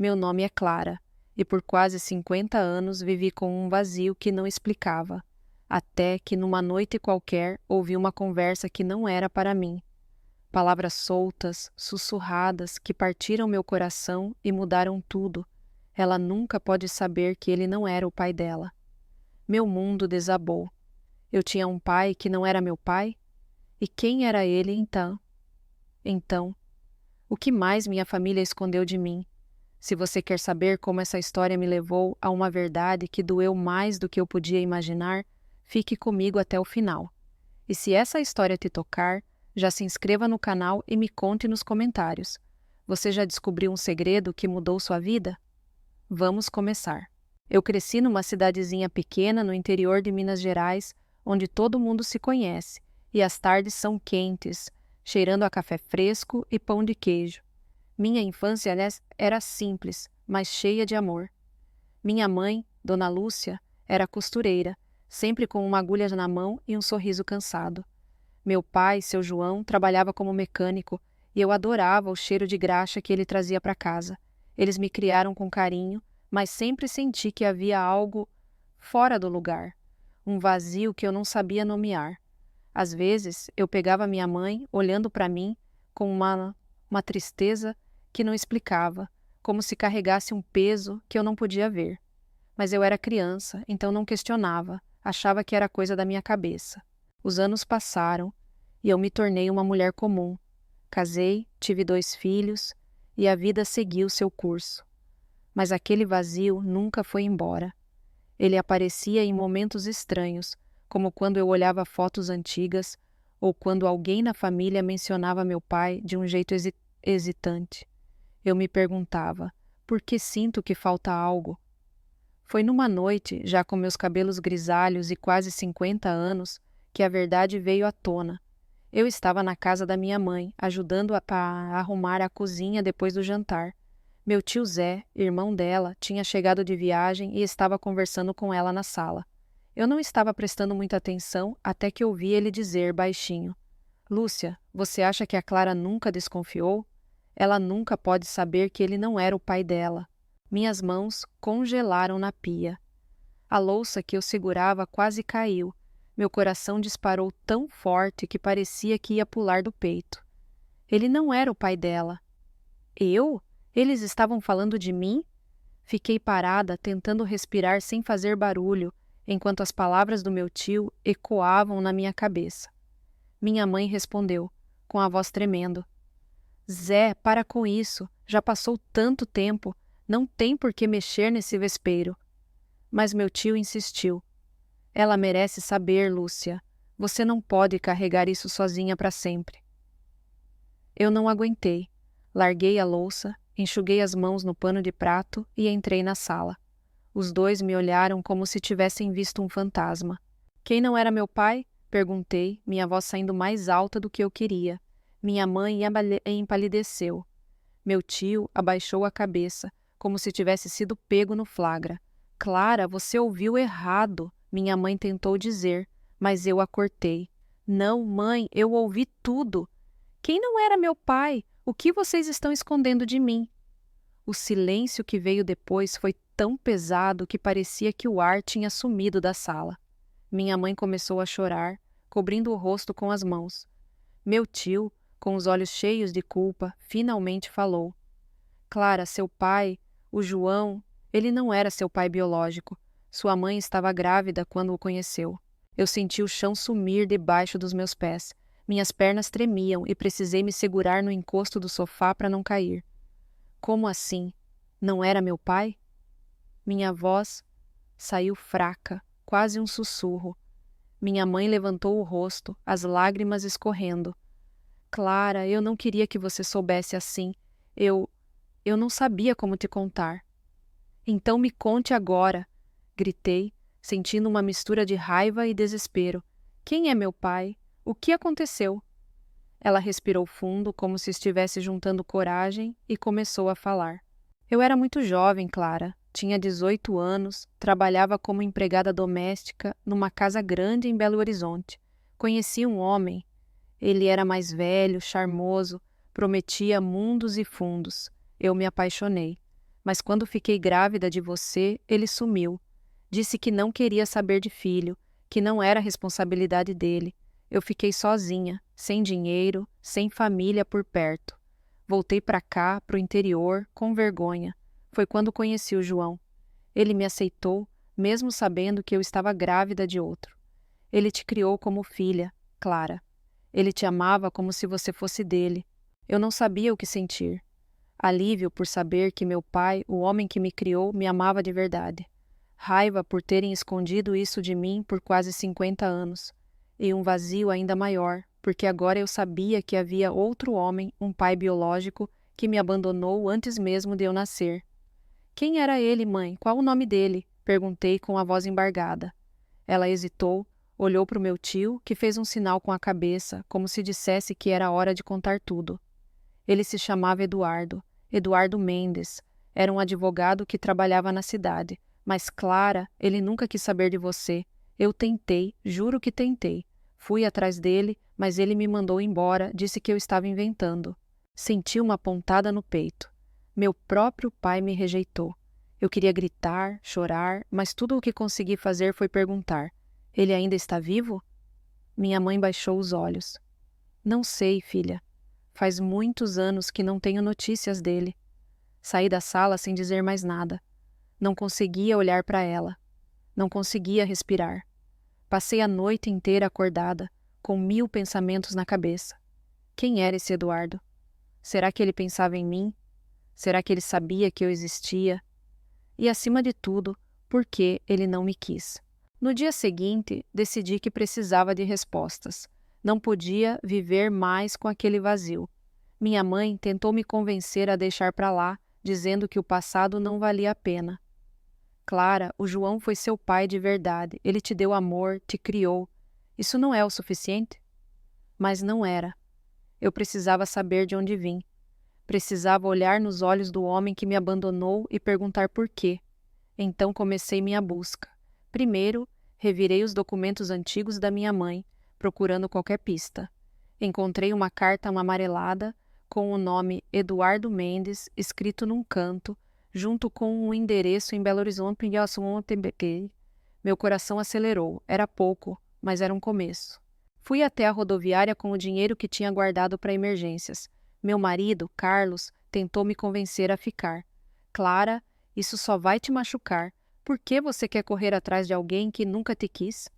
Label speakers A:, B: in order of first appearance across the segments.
A: Meu nome é Clara, e por quase 50 anos vivi com um vazio que não explicava, até que numa noite qualquer ouvi uma conversa que não era para mim. Palavras soltas, sussurradas, que partiram meu coração e mudaram tudo. Ela nunca pode saber que ele não era o pai dela. Meu mundo desabou. Eu tinha um pai que não era meu pai? E quem era ele então? Então, o que mais minha família escondeu de mim? Se você quer saber como essa história me levou a uma verdade que doeu mais do que eu podia imaginar, fique comigo até o final. E se essa história te tocar, já se inscreva no canal e me conte nos comentários. Você já descobriu um segredo que mudou sua vida? Vamos começar. Eu cresci numa cidadezinha pequena no interior de Minas Gerais, onde todo mundo se conhece, e as tardes são quentes, cheirando a café fresco e pão de queijo. Minha infância, aliás, era simples, mas cheia de amor. Minha mãe, Dona Lúcia, era costureira, sempre com uma agulha na mão e um sorriso cansado. Meu pai, seu João, trabalhava como mecânico e eu adorava o cheiro de graxa que ele trazia para casa. Eles me criaram com carinho, mas sempre senti que havia algo fora do lugar, um vazio que eu não sabia nomear. Às vezes, eu pegava minha mãe olhando para mim com uma tristeza que não explicava, como se carregasse um peso que eu não podia ver. Mas eu era criança, então não questionava, achava que era coisa da minha cabeça. Os anos passaram e eu me tornei uma mulher comum. Casei, tive 2 filhos e a vida seguiu seu curso. Mas aquele vazio nunca foi embora. Ele aparecia em momentos estranhos, como quando eu olhava fotos antigas ou quando alguém na família mencionava meu pai de um jeito hesitante. Eu me perguntava, por que sinto que falta algo? Foi numa noite, já com meus cabelos grisalhos e quase 50 anos, que a verdade veio à tona. Eu estava na casa da minha mãe, ajudando a arrumar a cozinha depois do jantar. Meu tio Zé, irmão dela, tinha chegado de viagem e estava conversando com ela na sala. Eu não estava prestando muita atenção até que ouvi ele dizer baixinho: Lúcia, você acha que a Clara nunca desconfiou? Ela nunca pode saber que ele não era o pai dela. Minhas mãos congelaram na pia. A louça que eu segurava quase caiu. Meu coração disparou tão forte que parecia que ia pular do peito. Ele não era o pai dela. Eu? Eles estavam falando de mim? Fiquei parada, tentando respirar sem fazer barulho, enquanto as palavras do meu tio ecoavam na minha cabeça. Minha mãe respondeu, com a voz tremendo: Zé, para com isso. Já passou tanto tempo. Não tem por que mexer nesse vespeiro. Mas meu tio insistiu. Ela merece saber, Lúcia. Você não pode carregar isso sozinha para sempre. Eu não aguentei. Larguei a louça, enxuguei as mãos no pano de prato e entrei na sala. Os dois me olharam como se tivessem visto um fantasma. Quem não era meu pai? Perguntei, minha voz saindo mais alta do que eu queria. Minha mãe empalideceu. Meu tio abaixou a cabeça, como se tivesse sido pego no flagra. Clara, você ouviu errado, minha mãe tentou dizer, mas eu a cortei. Não, mãe, eu ouvi tudo. Quem não era meu pai? O que vocês estão escondendo de mim? O silêncio que veio depois foi tão pesado que parecia que o ar tinha sumido da sala. Minha mãe começou a chorar, cobrindo o rosto com as mãos. Meu tio, com os olhos cheios de culpa, finalmente falou. Clara, seu pai, o João, ele não era seu pai biológico. Sua mãe estava grávida quando o conheceu. Eu senti o chão sumir debaixo dos meus pés. Minhas pernas tremiam e precisei me segurar no encosto do sofá para não cair. Como assim? Não era meu pai? Minha voz saiu fraca, quase um sussurro. Minha mãe levantou o rosto, as lágrimas escorrendo. Clara, eu não queria que você soubesse assim. Eu não sabia como te contar. Então me conte agora, gritei, sentindo uma mistura de raiva e desespero. Quem é meu pai? O que aconteceu? Ela respirou fundo, como se estivesse juntando coragem, e começou a falar. Eu era muito jovem, Clara. Tinha 18 anos, trabalhava como empregada doméstica numa casa grande em Belo Horizonte. Conheci um homem. Ele era mais velho, charmoso, prometia mundos e fundos. Eu me apaixonei. Mas quando fiquei grávida de você, ele sumiu. Disse que não queria saber de filho, que não era responsabilidade dele. Eu fiquei sozinha, sem dinheiro, sem família por perto. Voltei para cá, pro interior, com vergonha. Foi quando conheci o João. Ele me aceitou, mesmo sabendo que eu estava grávida de outro. Ele te criou como filha, Clara. Ele te amava como se você fosse dele. Eu não sabia o que sentir. Alívio por saber que meu pai, o homem que me criou, me amava de verdade. Raiva por terem escondido isso de mim por quase 50 anos. E um vazio ainda maior, porque agora eu sabia que havia outro homem, um pai biológico, que me abandonou antes mesmo de eu nascer. Quem era ele, mãe? Qual o nome dele? Perguntei com a voz embargada. Ela hesitou, olhou para o meu tio, que fez um sinal com a cabeça, como se dissesse que era hora de contar tudo. Ele se chamava Eduardo, Eduardo Mendes. Era um advogado que trabalhava na cidade. Mas, Clara, ele nunca quis saber de você. Eu tentei, juro que tentei. Fui atrás dele, mas ele me mandou embora, disse que eu estava inventando. Senti uma pontada no peito. Meu próprio pai me rejeitou. Eu queria gritar, chorar, mas tudo o que consegui fazer foi perguntar: ele ainda está vivo? Minha mãe baixou os olhos. Não sei, filha. Faz muitos anos que não tenho notícias dele. Saí da sala sem dizer mais nada. Não conseguia olhar para ela. Não conseguia respirar. Passei a noite inteira acordada, com 1000 pensamentos na cabeça. Quem era esse Eduardo? Será que ele pensava em mim? Será que ele sabia que eu existia? E, acima de tudo, por que ele não me quis? No dia seguinte, decidi que precisava de respostas. Não podia viver mais com aquele vazio. Minha mãe tentou me convencer a deixar para lá, dizendo que o passado não valia a pena. Clara, o João foi seu pai de verdade. Ele te deu amor, te criou. Isso não é o suficiente? Mas não era. Eu precisava saber de onde vim. Precisava olhar nos olhos do homem que me abandonou e perguntar por quê. Então comecei minha busca. Primeiro, revirei os documentos antigos da minha mãe, procurando qualquer pista. Encontrei uma carta amarelada com o nome Eduardo Mendes escrito num canto, junto com um endereço em Belo Horizonte. Meu coração acelerou. Era pouco, mas era um começo. Fui até a rodoviária com o dinheiro que tinha guardado para emergências. Meu marido, Carlos, tentou me convencer a ficar. Clara, isso só vai te machucar. Por que você quer correr atrás de alguém que nunca te quis?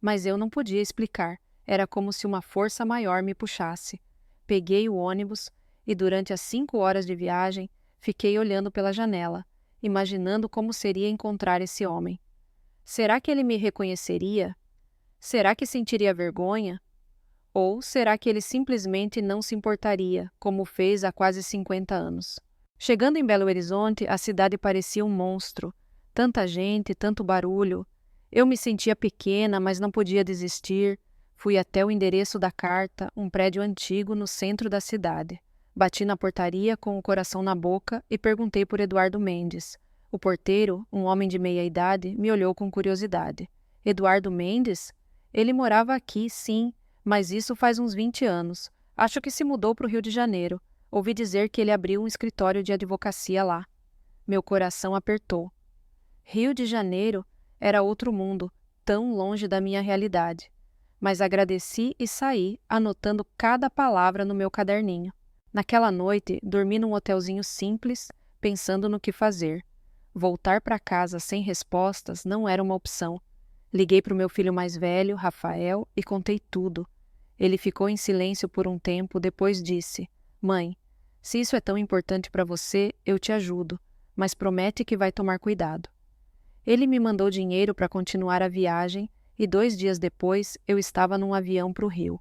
A: Mas eu não podia explicar. Era como se uma força maior me puxasse. Peguei o ônibus e, durante as 5 horas de viagem, fiquei olhando pela janela, imaginando como seria encontrar esse homem. Será que ele me reconheceria? Será que sentiria vergonha? Ou será que ele simplesmente não se importaria, como fez há quase 50 anos? Chegando em Belo Horizonte, a cidade parecia um monstro. Tanta gente, tanto barulho. Eu me sentia pequena, mas não podia desistir. Fui até o endereço da carta, um prédio antigo no centro da cidade. Bati na portaria com o coração na boca e perguntei por Eduardo Mendes. O porteiro, um homem de meia idade, me olhou com curiosidade. Eduardo Mendes? Ele morava aqui, sim, mas isso faz uns 20 anos. Acho que se mudou para o Rio de Janeiro. Ouvi dizer que ele abriu um escritório de advocacia lá. Meu coração apertou. Rio de Janeiro era outro mundo, tão longe da minha realidade. Mas agradeci e saí, anotando cada palavra no meu caderninho. Naquela noite, dormi num hotelzinho simples, pensando no que fazer. Voltar para casa sem respostas não era uma opção. Liguei para o meu filho mais velho, Rafael, e contei tudo. Ele ficou em silêncio por um tempo, depois disse: Mãe, se isso é tão importante para você, eu te ajudo, mas promete que vai tomar cuidado. Ele me mandou dinheiro para continuar a viagem e 2 dias depois eu estava num avião para o Rio.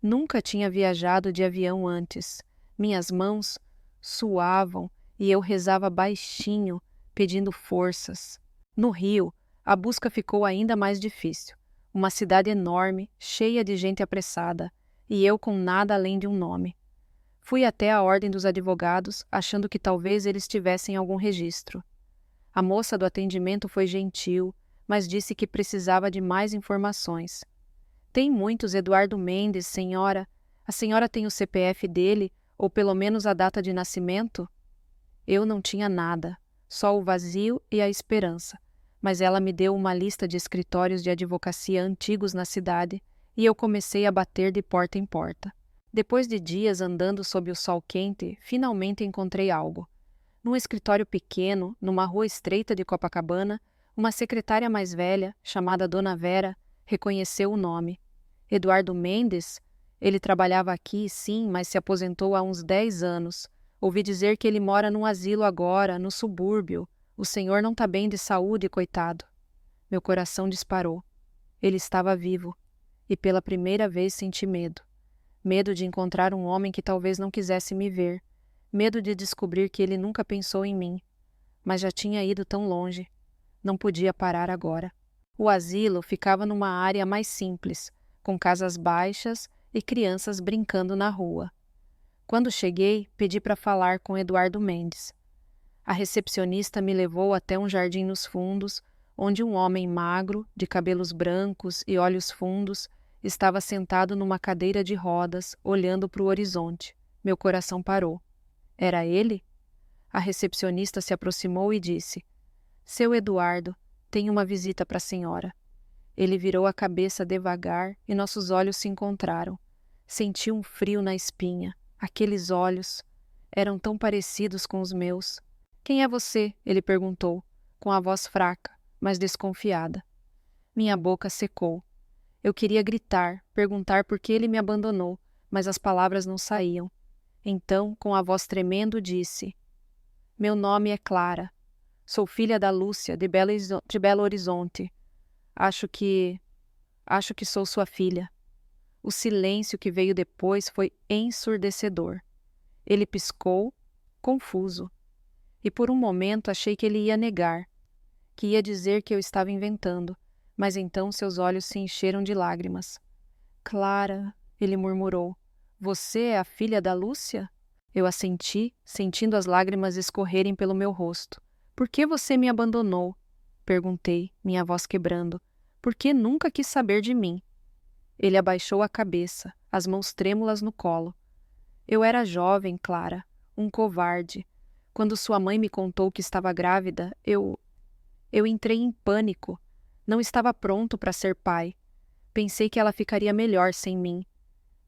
A: Nunca tinha viajado de avião antes. Minhas mãos suavam e eu rezava baixinho, pedindo forças. No Rio, a busca ficou ainda mais difícil. Uma cidade enorme, cheia de gente apressada, e eu com nada além de um nome. Fui até a Ordem dos Advogados, achando que talvez eles tivessem algum registro. A moça do atendimento foi gentil, mas disse que precisava de mais informações. Tem muitos Eduardo Mendes, senhora. A senhora tem o CPF dele, ou pelo menos a data de nascimento? Eu não tinha nada, só o vazio e a esperança. Mas ela me deu uma lista de escritórios de advocacia antigos na cidade e eu comecei a bater de porta em porta. Depois de dias andando sob o sol quente, finalmente encontrei algo. Num escritório pequeno, numa rua estreita de Copacabana, uma secretária mais velha, chamada Dona Vera, reconheceu o nome. Eduardo Mendes? Ele trabalhava aqui, sim, mas se aposentou há uns 10 anos. Ouvi dizer que ele mora num asilo agora, no subúrbio. O senhor não está bem de saúde, coitado. Meu coração disparou. Ele estava vivo. E pela primeira vez senti medo. Medo de encontrar um homem que talvez não quisesse me ver. Medo de descobrir que ele nunca pensou em mim. Mas já tinha ido tão longe. Não podia parar agora. O asilo ficava numa área mais simples, com casas baixas e crianças brincando na rua. Quando cheguei, pedi para falar com Eduardo Mendes. A recepcionista me levou até um jardim nos fundos, onde um homem magro, de cabelos brancos e olhos fundos, estava sentado numa cadeira de rodas, olhando para o horizonte. Meu coração parou. Era ele? A recepcionista se aproximou e disse: Seu Eduardo, tenho uma visita para a senhora. Ele virou a cabeça devagar e nossos olhos se encontraram. Senti um frio na espinha. Aqueles olhos eram tão parecidos com os meus. Quem é você? Ele perguntou, com a voz fraca, mas desconfiada. Minha boca secou. Eu queria gritar, perguntar por que ele me abandonou, mas as palavras não saíam. Então, com a voz tremendo, disse: Meu nome é Clara. Sou filha da Lúcia, de Belo Horizonte. Acho que sou sua filha. O silêncio que veio depois foi ensurdecedor. Ele piscou, confuso. E por um momento achei que ele ia negar, que ia dizer que eu estava inventando, mas então seus olhos se encheram de lágrimas. Clara, ele murmurou, você é a filha da Lúcia? Eu assenti, sentindo as lágrimas escorrerem pelo meu rosto. Por que você me abandonou? Perguntei, minha voz quebrando. Por que nunca quis saber de mim? Ele abaixou a cabeça, as mãos trêmulas no colo. Eu era jovem, Clara, um covarde. Quando sua mãe me contou que estava grávida, eu entrei em pânico. Não estava pronto para ser pai. Pensei que ela ficaria melhor sem mim.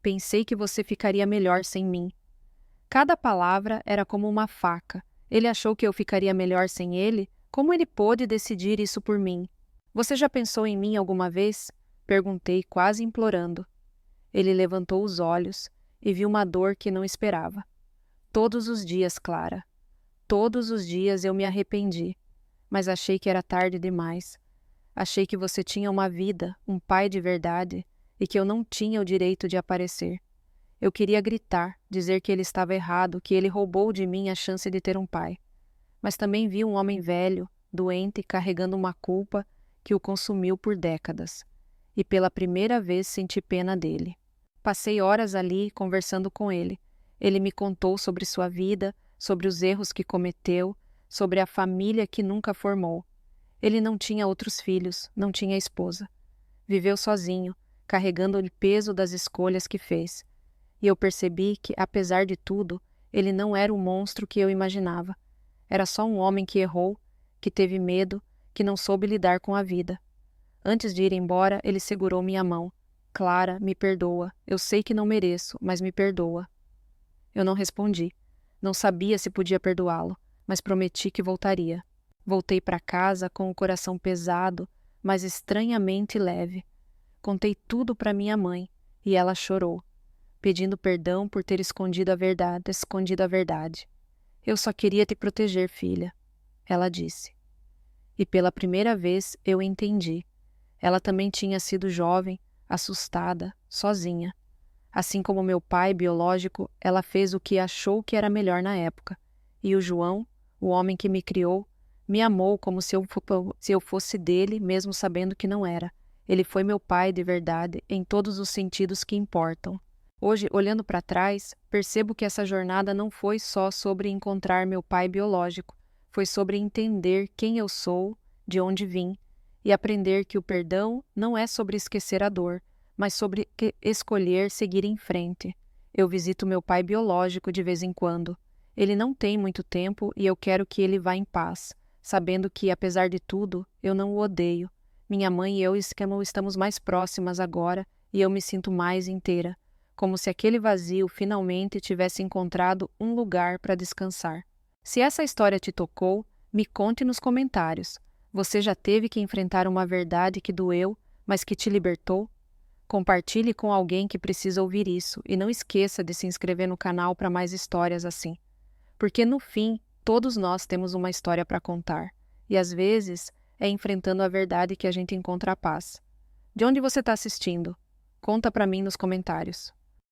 A: Pensei que você ficaria melhor sem mim. Cada palavra era como uma faca. Ele achou que eu ficaria melhor sem ele? Como ele pôde decidir isso por mim? Você já pensou em mim alguma vez? Perguntei, quase implorando. Ele levantou os olhos e viu uma dor que não esperava. Todos os dias, Clara. Todos os dias eu me arrependi, mas achei que era tarde demais. Achei que você tinha uma vida, um pai de verdade, e que eu não tinha o direito de aparecer. Eu queria gritar, dizer que ele estava errado, que ele roubou de mim a chance de ter um pai. Mas também vi um homem velho, doente, carregando uma culpa que o consumiu por décadas. E pela primeira vez senti pena dele. Passei horas ali conversando com ele. Ele me contou sobre sua vida, sobre os erros que cometeu, sobre a família que nunca formou. Ele não tinha outros filhos, não tinha esposa. Viveu sozinho, carregando o peso das escolhas que fez. E eu percebi que, apesar de tudo, ele não era o monstro que eu imaginava. Era só um homem que errou, que teve medo, que não soube lidar com a vida. Antes de ir embora, ele segurou minha mão. Clara, me perdoa. Eu sei que não mereço, mas me perdoa. Eu não respondi. Não sabia se podia perdoá-lo, mas prometi que voltaria. Voltei para casa com o coração pesado, mas estranhamente leve. Contei tudo para minha mãe, e ela chorou, pedindo perdão por ter escondido a verdade. Eu só queria te proteger, filha, ela disse. E pela primeira vez eu entendi. Ela também tinha sido jovem, assustada, sozinha. Assim como meu pai biológico, ela fez o que achou que era melhor na época. E o João, o homem que me criou, me amou como se eu fosse dele, mesmo sabendo que não era. Ele foi meu pai de verdade, em todos os sentidos que importam. Hoje, olhando para trás, percebo que essa jornada não foi só sobre encontrar meu pai biológico, foi sobre entender quem eu sou, de onde vim, e aprender que o perdão não é sobre esquecer a dor, mas sobre escolher seguir em frente. Eu visito meu pai biológico de vez em quando. Ele não tem muito tempo e eu quero que ele vá em paz, sabendo que, apesar de tudo, eu não o odeio. Minha mãe e eu estamos mais próximas agora e eu me sinto mais inteira, como se aquele vazio finalmente tivesse encontrado um lugar para descansar. Se essa história te tocou, me conte nos comentários. Você já teve que enfrentar uma verdade que doeu, mas que te libertou? Compartilhe com alguém que precisa ouvir isso e não esqueça de se inscrever no canal para mais histórias assim. Porque no fim, todos nós temos uma história para contar. E às vezes, é enfrentando a verdade que a gente encontra a paz. De onde você está assistindo? Conta para mim nos comentários.